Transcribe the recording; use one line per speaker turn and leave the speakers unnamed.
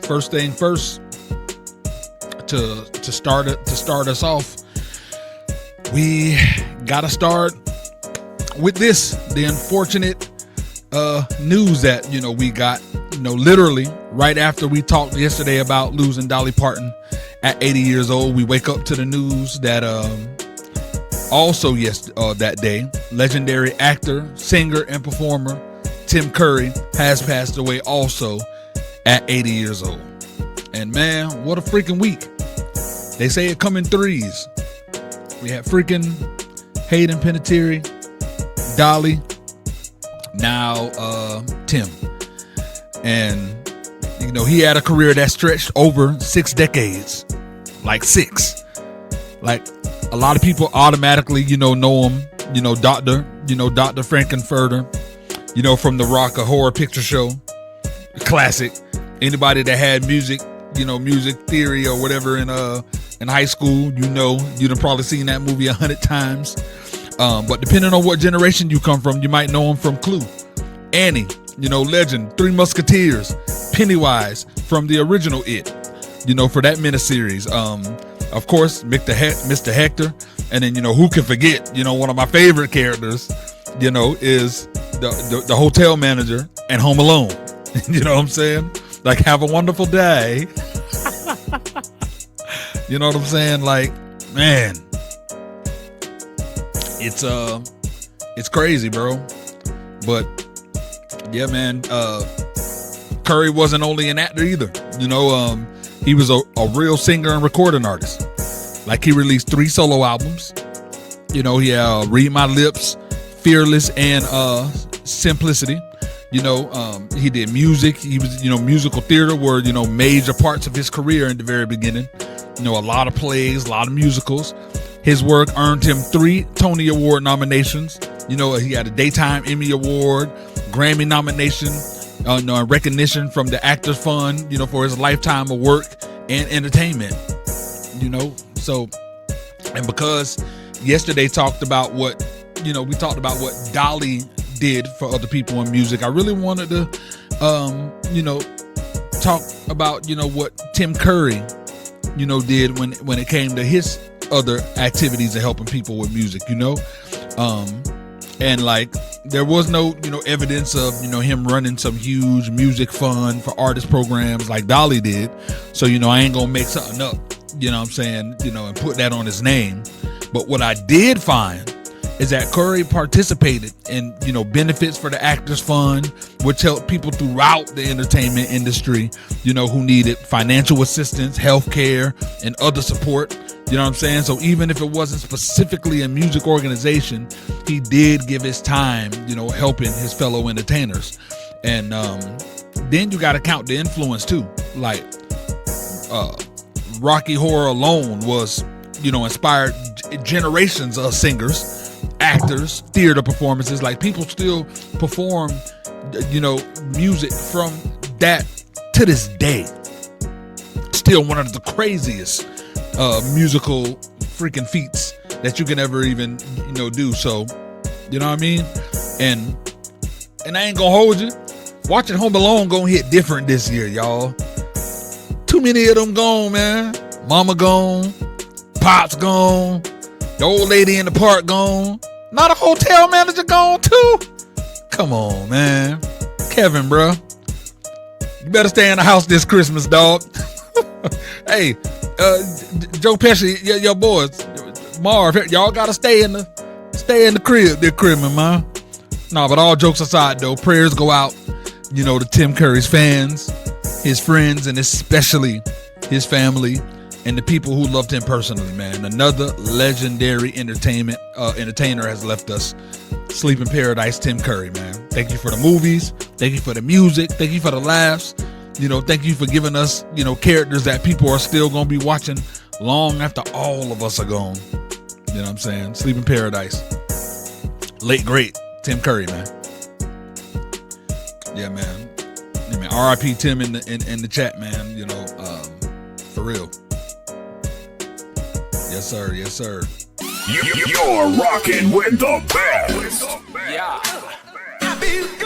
first thing first, to start us off, we gotta start with this, the unfortunate news that we got, literally right after we talked yesterday about losing Dolly Parton at 80 years old. We wake up to the news that also that day, legendary actor, singer, and performer Tim Curry has passed away also at 80 years old. And man, what a freaking week. They say it come in threes. We had freaking Hayden Panettiere, Dolly, now Tim. And he had a career that stretched over 6 decades. Like 6. Like a lot of people automatically, know him, Dr. Frankenfurter, from the Rock, a Horror Picture Show. Classic. Anybody that had music, music theory or whatever in high school, you done probably seen that movie 100 times. But depending on what generation you come from, you might know him from Clue, Annie, Legend, Three Musketeers, Pennywise from the original It, for that miniseries. Of course, Mr. Hector, and then who can forget, one of my favorite characters, is the hotel manager and Home Alone. You know what I'm saying? Like, have a wonderful day. You know what I'm saying? Like, man, it's crazy, bro. But yeah, man, Curry wasn't only an actor either. He was a real singer and recording artist. Like, he released 3 solo albums. He had Read My Lips, Fearless, and Simplicity. He did music. He was, musical theater were, major parts of his career in the very beginning. A lot of plays, a lot of musicals. His work earned him 3 Tony Award nominations. He had a Daytime Emmy Award, Grammy nomination, and recognition from the Actors Fund, for his lifetime of work and entertainment. So, and because yesterday talked about what, we talked about what Dolly did for other people in music, I really wanted to, talk about, what Tim Curry, did when it came to his other activities of helping people with music, and like, there was no, evidence of, him running some huge music fund for artist programs like Dolly did. So, I ain't gonna make something up, and put that on his name. But what I did find is that Curry participated in, benefits for the Actors Fund, which helped people throughout the entertainment industry, who needed financial assistance, health care, and other support. You know what I'm saying? So even if it wasn't specifically a music organization, he did give his time, helping his fellow entertainers. And then you got to count the influence too. Like Rocky Horror alone was, inspired generations of singers, actors, theater performances. Like, people still perform, music from that to this day. Still one of the craziest musical freaking feats that you can ever even do. So, you know what I mean? And I ain't gonna hold you, watching Home Alone gonna hit different this year, y'all. Too many of them gone, man. Mama gone, Pop's gone, the old lady in the park gone, not a hotel manager gone too. Come on, man. Kevin, bro, you better stay in the house this Christmas, dog. Hey, Joe Pesci, your boys, Marv, y'all gotta stay in the crib, man. No, but all jokes aside, though, prayers go out, to Tim Curry's fans, his friends, and especially his family and the people who loved him personally, man. Another legendary entertainer has left us. Sleep in paradise, Tim Curry, man. Thank you for the movies. Thank you for the music. Thank you for the laughs. Thank you for giving us, characters that people are still going to be watching long after all of us are gone. You know what I'm saying? Sleep in paradise. Late, great Tim Curry, man. Yeah, man. R.I.P. Tim in the chat, man. For real. Yes, sir. Yes, sir.
You're rocking with the best.
Yeah. I feel good.